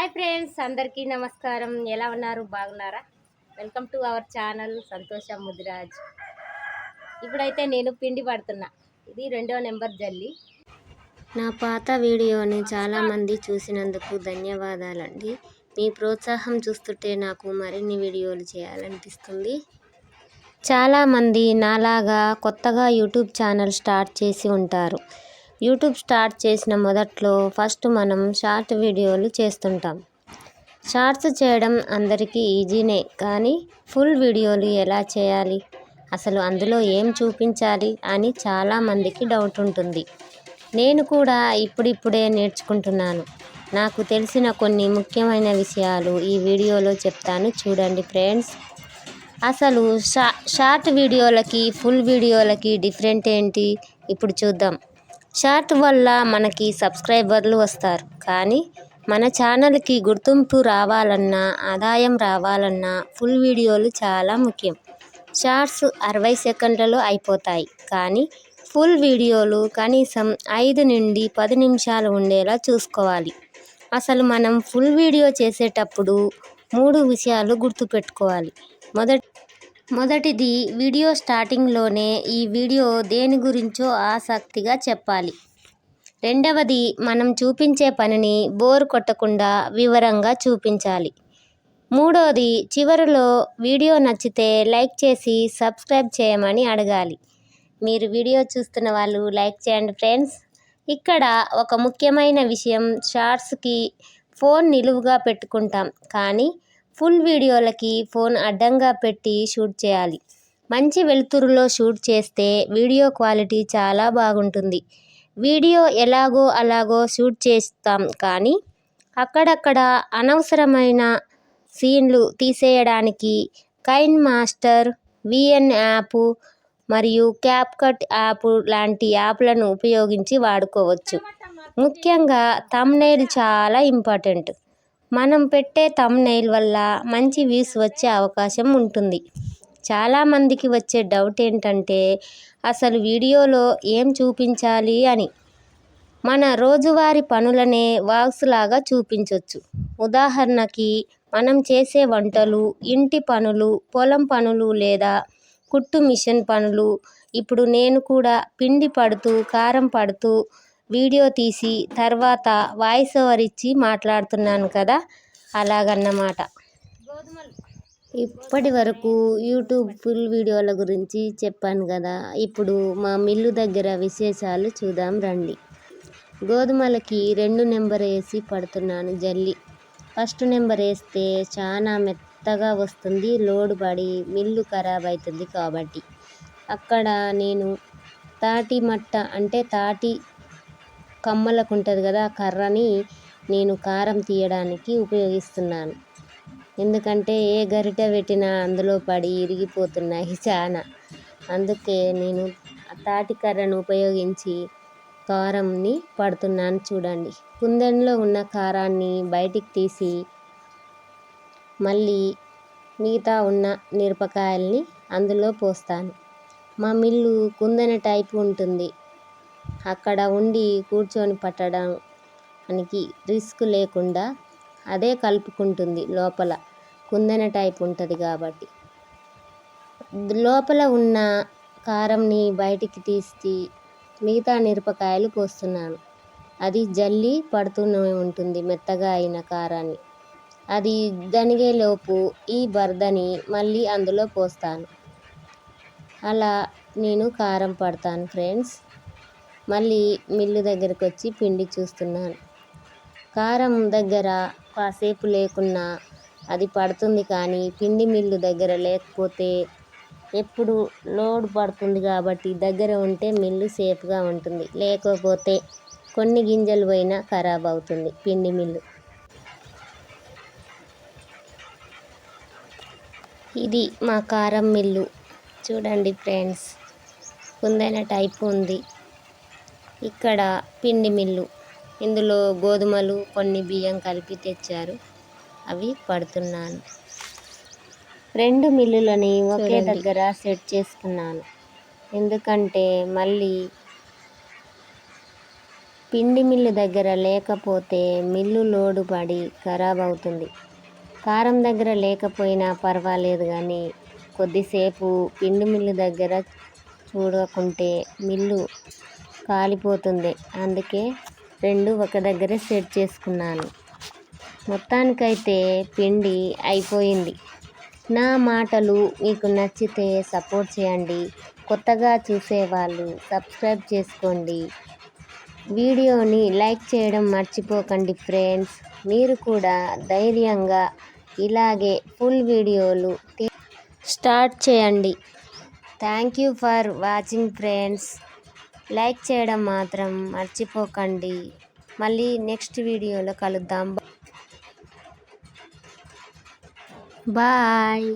Hi friends, అందరికీ నమస్కారం. ఎలా ఉన్నారు? బాగున్నారా? వెల్కమ్ టు అవర్ ఛానల్ సంతోష ముదిరాజ్. ఇప్పుడైతే నేను పిండి పడుతున్నా. ఇది 2వ నెంబర్ జల్లి. నా పాత వీడియోని చాలామంది చూసినందుకు ధన్యవాదాలండి. మీ ప్రోత్సాహం చూస్తుంటే నాకు మరిన్ని వీడియోలు చేయాలనిపిస్తుంది. చాలామంది నాలాగా కొత్తగా యూట్యూబ్ ఛానల్ స్టార్ట్ చేసి ఉంటారు. యూట్యూబ్ స్టార్ట్ చేసిన మొదట్లో ఫస్ట్ మనం షార్ట్ వీడియోలు చేస్తుంటాం. షార్ట్స్ చేయడం అందరికీ ఈజీనే, కానీ ఫుల్ వీడియోలు ఎలా చేయాలి, అసలు అందులో ఏం చూపించాలి అని చాలామందికి డౌట్ ఉంటుంది. నేను కూడా ఇప్పుడిప్పుడే నేర్చుకుంటున్నాను. నాకు తెలిసిన కొన్ని ముఖ్యమైన విషయాలు ఈ వీడియోలో చెప్తాను, చూడండి ఫ్రెండ్స్. అసలు షార్ట్ వీడియోలకి ఫుల్ వీడియోలకి డిఫరెంట్ ఏంటి ఇప్పుడు చూద్దాం. షార్ట్ వల్ల మనకి సబ్స్క్రైబర్లు వస్తారు, కానీ మన ఛానల్కి గుర్తింపు రావాలన్నా, ఆదాయం రావాలన్నా ఫుల్ వీడియోలు చాలా ముఖ్యం. షార్ట్స్ 60 సెకండ్లలో అయిపోతాయి, కానీ ఫుల్ వీడియోలు కనీసం 5 నుండి 10 నిమిషాలు ఉండేలా చూసుకోవాలి. అసలు మనం ఫుల్ వీడియో చేసేటప్పుడు 3 విషయాలు గుర్తుపెట్టుకోవాలి. మొదటిది, వీడియో స్టార్టింగ్లోనే ఈ వీడియో దేని గురించో ఆసక్తిగా చెప్పాలి. రెండవది, మనం చూపించే పనిని బోర్ కొట్టకుండా వివరంగా చూపించాలి. మూడోది, చివరిలో వీడియో నచ్చితే లైక్ చేసి సబ్స్క్రైబ్ చేయమని అడగాలి. మీరు వీడియో చూస్తున్న వాళ్ళు లైక్ చేయండి ఫ్రెండ్స్. ఇక్కడ ఒక ముఖ్యమైన విషయం, షార్ట్స్కి ఫోన్ నిలువుగా పెట్టుకుంటాం, కానీ ఫుల్ వీడియోలకి ఫోన్ అడ్డంగా పెట్టి షూట్ చేయాలి. మంచి వెలుతురులో షూట్ చేస్తే వీడియో క్వాలిటీ చాలా బాగుంటుంది. వీడియో ఎలాగో అలాగో షూట్ చేస్తాం, కానీ అక్కడక్కడ అనవసరమైన సీన్లు తీసేయడానికి కైన్ మాస్టర్, విఎన్ యాప్ మరియు క్యాప్కట్ యాప్ లాంటి యాప్లను ఉపయోగించి వాడుకోవచ్చు. ముఖ్యంగా థంబ్నెయిల్ చాలా ఇంపార్టెంట్. మనం పెట్టే థంబ్నెయిల్ వల్ల మంచి వ్యూస్ వచ్చే అవకాశం ఉంటుంది. చాలామందికి వచ్చే డౌట్ ఏంటంటే అసలు వీడియోలో ఏం చూపించాలి అని. మన రోజువారీ పనులనే వ్లాగ్స్ లాగా చూపించవచ్చు. ఉదాహరణకి మనం చేసే వంటలు, ఇంటి పనులు, పొలం పనులు లేదా కుట్టు మిషన్ పనులు. ఇప్పుడు నేను కూడా పిండి పడుతూ, కారం పడుతూ వీడియో తీసి తర్వాత వాయిస్ ఓవర్ ఇచ్చి మాట్లాడుతున్నాను కదా, అలాగన్నమాట. ఇప్పటి వరకు యూట్యూబ్ ఫుల్ వీడియోల గురించి చెప్పాను కదా, ఇప్పుడు మా మిల్లు దగ్గర విశేషాలు చూద్దాం రండి. గోధుమలకి 2 నెంబర్ వేసి పడుతున్నాను జల్లి. ఫస్ట్ నెంబర్ వేస్తే చాలా మెత్తగా వస్తుంది, లోడ్ పడి మిల్లు ఖరాబ్ అవుతుంది. కాబట్టి అక్కడ నేను తాటి మట్ట అంటే తాటి కమ్మలకు ఉంటుంది కదా, ఆ కర్రని నేను కారం తీయడానికి ఉపయోగిస్తున్నాను. ఎందుకంటే ఏ గరిటె పెట్టినా అందులో పడి ఇరిగిపోతున్నాయి చాలా. అందుకే నేను తాటి కర్రను ఉపయోగించి కారంని పడుతున్నాను. చూడండి, కుందెన్లో ఉన్న కారాన్ని బయటికి తీసి మళ్ళీ మిగతా ఉన్న మిరపకాయల్ని అందులో పోస్తాను. మా మిల్లు కుందెన టైపు ఉంటుంది. అక్కడ ఉండి కూర్చొని పట్టడానికి రిస్క్ లేకుండా అదే కలుపుకుంటుంది. లోపల కుందెన టైప్ ఉంటుంది కాబట్టి లోపల ఉన్న కారంని బయటికి తీసి మిగతా మిరపకాయలు పోస్తున్నాను. అది జల్లి పడుతూనే ఉంటుంది మెత్తగా అయిన కారాన్ని. అది దనిగేలోపు ఈ బరదని మళ్ళీ అందులో పోస్తాను. అలా నేను కారం పడతాను ఫ్రెండ్స్. మళ్ళీ మిల్లు దగ్గరకు వచ్చి పిండి చూస్తున్నాను. కారం దగ్గర కాసేపు లేకున్నా అది పడుతుంది, కానీ పిండి మిల్లు దగ్గర లేకపోతే ఎప్పుడు లోడ్ పడుతుంది కాబట్టి దగ్గర ఉంటే మిల్లు సేఫ్గా ఉంటుంది. లేకపోతే కొన్ని గింజలు పోయినా ఖరాబ్ అవుతుంది పిండి మిల్లు. ఇది మా కారం మిల్లు. చూడండి ఫ్రెండ్స్, కుందైన టైపు ఉంది. ఇక్కడ పిండి మిల్లు. ఇందులో గోధుమలు, కొన్ని బియ్యం కలిపి తెచ్చారు, అవి పడుతున్నాను. 2 మిల్లులని ఒకే దగ్గర సెట్ చేసుకున్నాను. ఎందుకంటే మళ్ళీ పిండి మిల్లు దగ్గర లేకపోతే మిల్లు లోడు పడి ఖరాబ్ అవుతుంది. కారం దగ్గర లేకపోయినా పర్వాలేదు కానీ కొద్దిసేపు పిండి మిల్లు దగ్గర చూడకుంటే మిల్లు కాలిపోతుంది. అందుకే రెండు ఒక దగ్గర సెట్ చేసుకున్నాను. మొత్తానికైతే పిండి అయిపోయింది. నా మాటలు మీకు నచ్చితే సపోర్ట్ చేయండి. కొత్తగా చూసేవాళ్ళు సబ్స్క్రైబ్ చేసుకోండి. వీడియోని లైక్ చేయడం మర్చిపోకండి ఫ్రెండ్స్. మీరు కూడా ధైర్యంగా ఇలాగే ఫుల్ వీడియోలు స్టార్ట్ చేయండి. Thank you for watching friends. Like చేయడం మాత్రం మర్చిపోకండి. మళ్ళీ నెక్స్ట్ వీడియోలో కలుద్దాం. బాయ్.